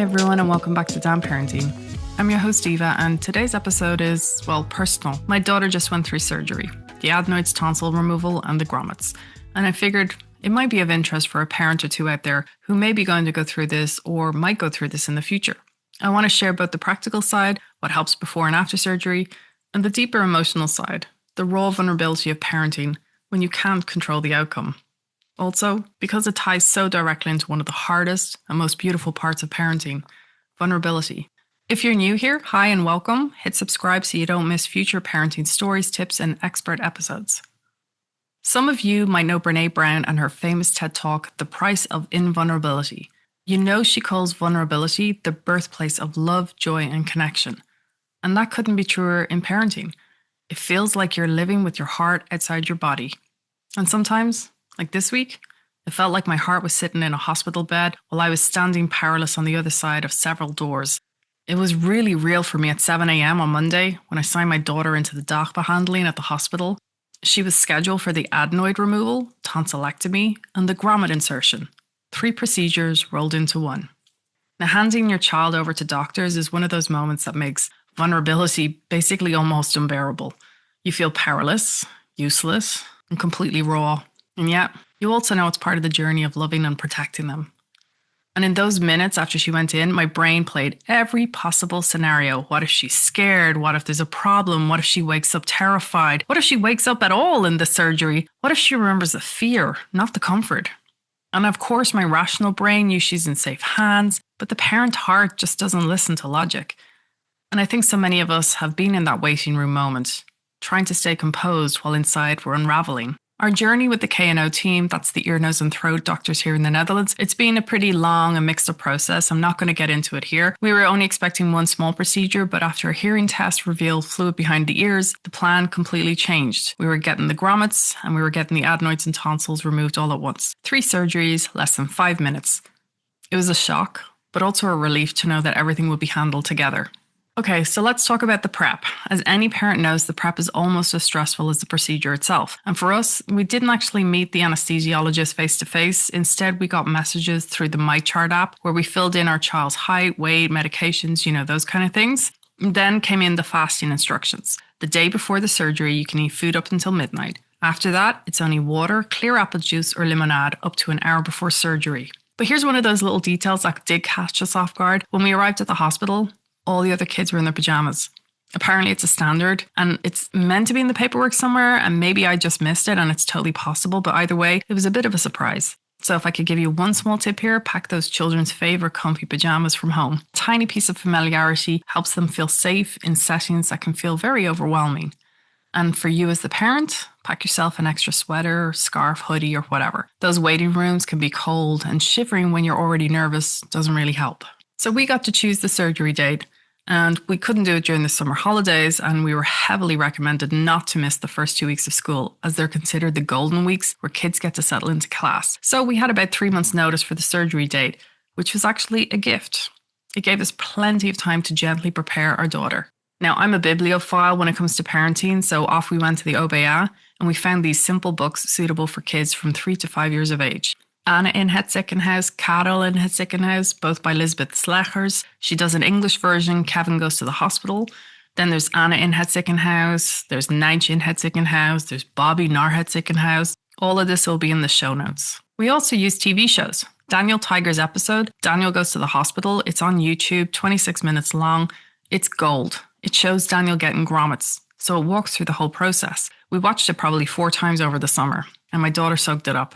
everyone, and welcome back to Damn Parenting. I'm your host Eva, and today's episode is, well, personal. My daughter just went through surgery, the adenoids, tonsil removal, and the grommets. And I figured it might be of interest for a parent or two out there who may be going to go through this or might go through this in the future. I want to share both the practical side, what helps before and after surgery, and the deeper emotional side, the raw vulnerability of parenting when you can't control the outcome. Also, because it ties so directly into one of the hardest and most beautiful parts of parenting, vulnerability. If you're new here, hi and welcome. Hit subscribe so you don't miss future parenting stories, tips, and expert episodes. Some of you might know Brené Brown and her famous TED Talk, The Price of Invulnerability. You know she calls vulnerability the birthplace of love, joy, and connection. And that couldn't be truer in parenting. It feels like you're living with your heart outside your body. And sometimes, like this week, it felt like my heart was sitting in a hospital bed while I was standing powerless on the other side of several doors. It was really real for me at 7 a.m. on Monday when I signed my daughter into the dagbehandeling at the hospital. She was scheduled for the adenoid removal, tonsillectomy, and the grommet insertion. 3 procedures rolled into one. Now, handing your child over to doctors is one of those moments that makes vulnerability basically almost unbearable. You feel powerless, useless, and completely raw. And yet, you also know it's part of the journey of loving and protecting them. And in those minutes after she went in, my brain played every possible scenario. What if she's scared? What if there's a problem? What if she wakes up terrified? What if she wakes up at all in the surgery? What if she remembers the fear, not the comfort? And of course, my rational brain knew she's in safe hands, but the parent heart just doesn't listen to logic. And I think so many of us have been in that waiting room moment, trying to stay composed while inside we're unraveling. Our journey with the K&O team, that's the ear, nose and throat doctors here in the Netherlands, it's been a pretty long and mixed up process. I'm not going to get into it here. We were only expecting one small procedure, but after a hearing test revealed fluid behind the ears, the plan completely changed. We were getting the grommets and we were getting the adenoids and tonsils removed all at once. 3 surgeries, less than 5 minutes. It was a shock, but also a relief to know that everything would be handled together. Okay, so let's talk about the prep. As any parent knows, the prep is almost as stressful as the procedure itself. And for us, we didn't actually meet the anesthesiologist face-to-face. Instead, we got messages through the MyChart app where we filled in our child's height, weight, medications, those kind of things. And then came in the fasting instructions. The day before the surgery, you can eat food up until midnight. After that, it's only water, clear apple juice, or lemonade up to an hour before surgery. But here's one of those little details that did catch us off guard. When we arrived at the hospital, all the other kids were in their pajamas. Apparently it's a standard and it's meant to be in the paperwork somewhere, and maybe I just missed it and it's totally possible, but either way, it was a bit of a surprise. So if I could give you one small tip here, pack those children's favorite comfy pajamas from home. A tiny piece of familiarity helps them feel safe in settings that can feel very overwhelming. And for you as the parent, pack yourself an extra sweater, scarf, hoodie, or whatever. Those waiting rooms can be cold, and shivering when you're already nervous doesn't really help. So we got to choose the surgery date, and we couldn't do it during the summer holidays, and we were heavily recommended not to miss the first 2 weeks of school, as they're considered the golden weeks where kids get to settle into class. So we had about 3 months notice for the surgery date, which was actually a gift. It gave us plenty of time to gently prepare our daughter. Now, I'm a bibliophile when it comes to parenting, so off we went to the OBA, and we found these simple books suitable for kids from 3 to 5 years of age. Anna in Het Ziekenhuis, Karel in Het Ziekenhuis, both by Lisbeth Sleggers. She does an English version, Kevin Goes to the Hospital. Then there's Anna in Het Ziekenhuis, there's Nijntje in Het Ziekenhuis, there's Bobby naar Het Ziekenhuis. All of this will be in the show notes. We also use TV shows. Daniel Tiger's episode, Daniel Goes to the Hospital. It's on YouTube, 26 minutes long. It's gold. It shows Daniel getting grommets, so it walks through the whole process. We watched it probably 4 times over the summer, and my daughter soaked it up.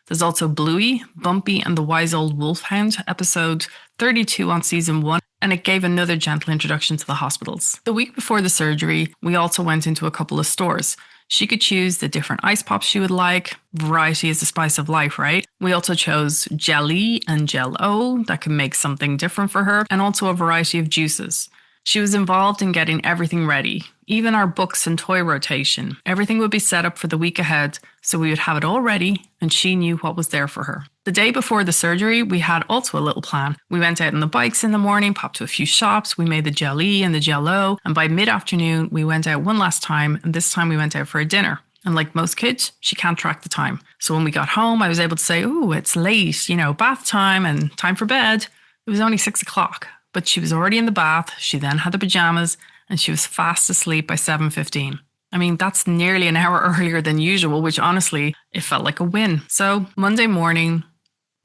There's also Bluey, Bumpy and the Wise Old Wolfhound, episode 32 on season 1, and it gave another gentle introduction to the hospitals. The week before the surgery, we also went into a couple of stores. She could choose the different ice pops she would like. Variety is the spice of life, right? We also chose jelly and Jell-O that could make something different for her, and also a variety of juices. She was involved in getting everything ready, even our books and toy rotation. Everything would be set up for the week ahead, so we would have it all ready, and she knew what was there for her. The day before the surgery, we had also a little plan. We went out on the bikes in the morning, popped to a few shops, we made the jelly and the Jell-O, and by mid-afternoon, we went out one last time, and this time we went out for a dinner. And like most kids, she can't track the time. So when we got home, I was able to say, "Ooh, it's late, bath time and time for bed." It was only 6 o'clock, but she was already in the bath. She then had the pajamas and she was fast asleep by 7:15. I mean, that's nearly an hour earlier than usual, which honestly, it felt like a win. So Monday morning,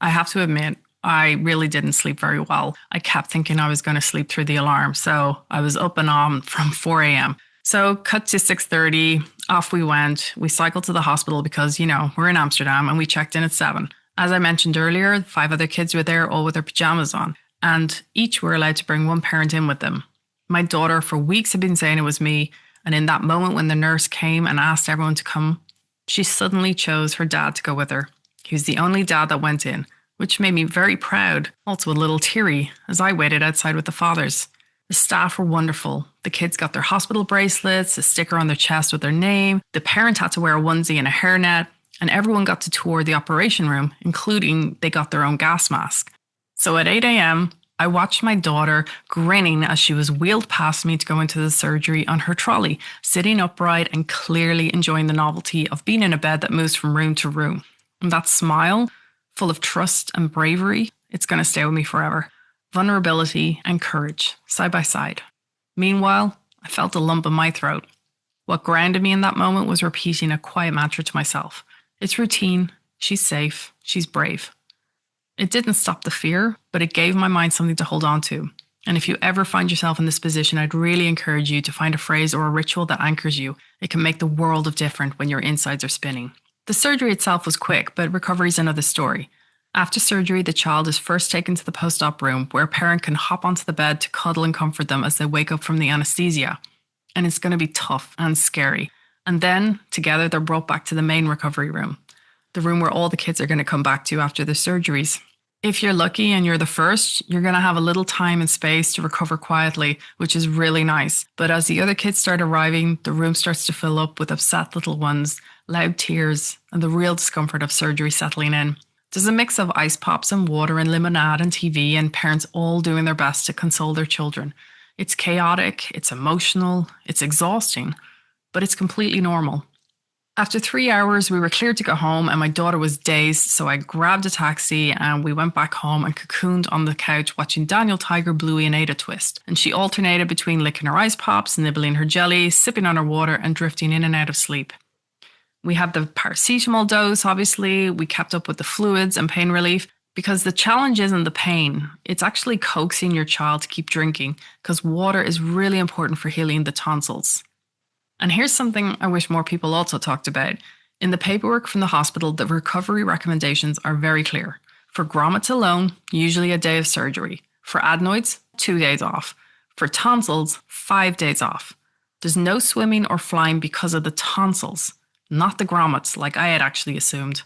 I have to admit, I really didn't sleep very well. I kept thinking I was going to sleep through the alarm. So I was up and on from 4 a.m. So cut to 6:30, off we went. We cycled to the hospital because, we're in Amsterdam and we checked in at 7. As I mentioned earlier, 5 other kids were there, all with their pajamas on. And each were allowed to bring one parent in with them. My daughter for weeks had been saying it was me. And in that moment when the nurse came and asked everyone to come, she suddenly chose her dad to go with her. He was the only dad that went in, which made me very proud, also a little teary, as I waited outside with the fathers. The staff were wonderful. The kids got their hospital bracelets, a sticker on their chest with their name. The parent had to wear a onesie and a hairnet, and everyone got to tour the operation room, including they got their own gas mask. So at 8 a.m., I watched my daughter grinning as she was wheeled past me to go into the surgery on her trolley, sitting upright and clearly enjoying the novelty of being in a bed that moves from room to room. And that smile, full of trust and bravery, it's going to stay with me forever. Vulnerability and courage, side by side. Meanwhile, I felt a lump in my throat. What grounded me in that moment was repeating a quiet mantra to myself. It's routine, she's safe, she's brave. It didn't stop the fear, but it gave my mind something to hold on to. And if you ever find yourself in this position, I'd really encourage you to find a phrase or a ritual that anchors you. It can make the world of difference when your insides are spinning. The surgery itself was quick, but recovery is another story. After surgery, the child is first taken to the post-op room where a parent can hop onto the bed to cuddle and comfort them as they wake up from the anesthesia. And it's going to be tough and scary. And then, together, they're brought back to the main recovery room, the room where all the kids are going to come back to after their surgeries. If you're lucky and you're the first, you're going to have a little time and space to recover quietly, which is really nice. But as the other kids start arriving, the room starts to fill up with upset little ones, loud tears, and the real discomfort of surgery settling in. There's a mix of ice pops and water and lemonade and TV and parents all doing their best to console their children. It's chaotic, it's emotional, it's exhausting, but it's completely normal. After 3 hours, we were cleared to go home and my daughter was dazed, so I grabbed a taxi and we went back home and cocooned on the couch watching Daniel Tiger, Bluey and Ada twist. And she alternated between licking her ice pops, nibbling her jelly, sipping on her water and drifting in and out of sleep. We had the paracetamol dose, obviously. We kept up with the fluids and pain relief because the challenge isn't the pain. It's actually coaxing your child to keep drinking because water is really important for healing the tonsils. And here's something I wish more people also talked about. In the paperwork from the hospital, the recovery recommendations are very clear. For grommets alone, usually a day of surgery. For adenoids, 2 days off. For tonsils, 5 days off. There's no swimming or flying because of the tonsils, not the grommets like I had actually assumed.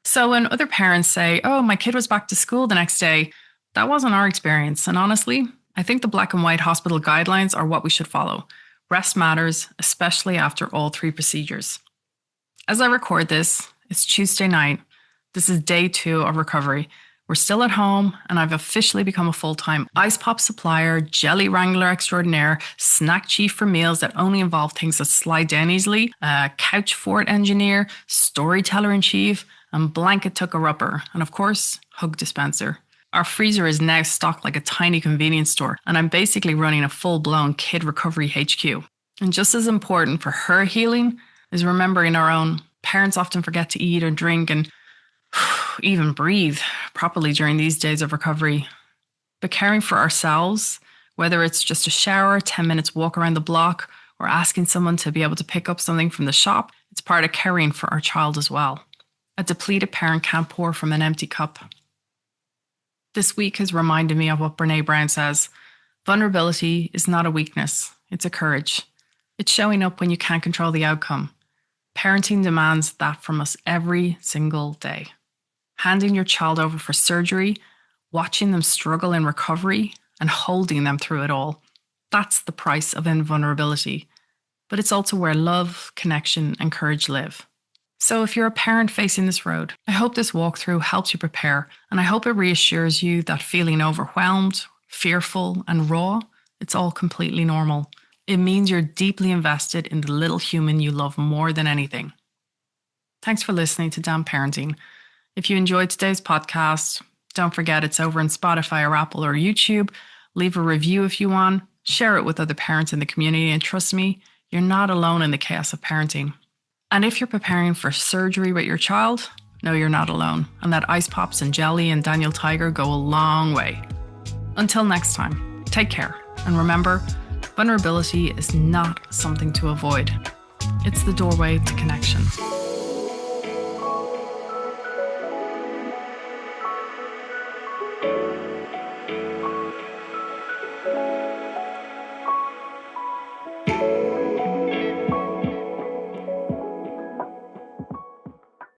So when other parents say, oh, my kid was back to school the next day, that wasn't our experience. And honestly, I think the black and white hospital guidelines are what we should follow. Rest matters, especially after all 3 procedures. As I record this, it's Tuesday night. This is day 2 of recovery. We're still at home, and I've officially become a full-time ice pop supplier, jelly wrangler extraordinaire, snack chief for meals that only involve things that slide down easily, couch fort engineer, storyteller in chief, and blanket tucker-upper, and of course, hug dispenser. Our freezer is now stocked like a tiny convenience store, and I'm basically running a full-blown kid recovery HQ. And just as important for her healing is remembering our own. Parents often forget to eat or drink and even breathe properly during these days of recovery. But caring for ourselves, whether it's just a shower, 10 minutes walk around the block, or asking someone to be able to pick up something from the shop, it's part of caring for our child as well. A depleted parent can't pour from an empty cup. This week has reminded me of what Brené Brown says. Vulnerability is not a weakness, it's a courage. It's showing up when you can't control the outcome. Parenting demands that from us every single day. Handing your child over for surgery, watching them struggle in recovery, and holding them through it all. That's the price of invulnerability. But it's also where love, connection, and courage live. So if you're a parent facing this road, I hope this walkthrough helps you prepare, and I hope it reassures you that feeling overwhelmed, fearful, and raw, it's all completely normal. It means you're deeply invested in the little human you love more than anything. Thanks for listening to Damn Parenting. If you enjoyed today's podcast, Don't forget it's over on Spotify or Apple or YouTube. Leave a review if you want. Share it with other parents in the community, and trust me, you're not alone in the chaos of parenting. And if you're preparing for surgery with your child, no, you're not alone. And that ice pops and jelly and Daniel Tiger go a long way. Until next time, take care. And remember, vulnerability is not something to avoid. It's the doorway to connection.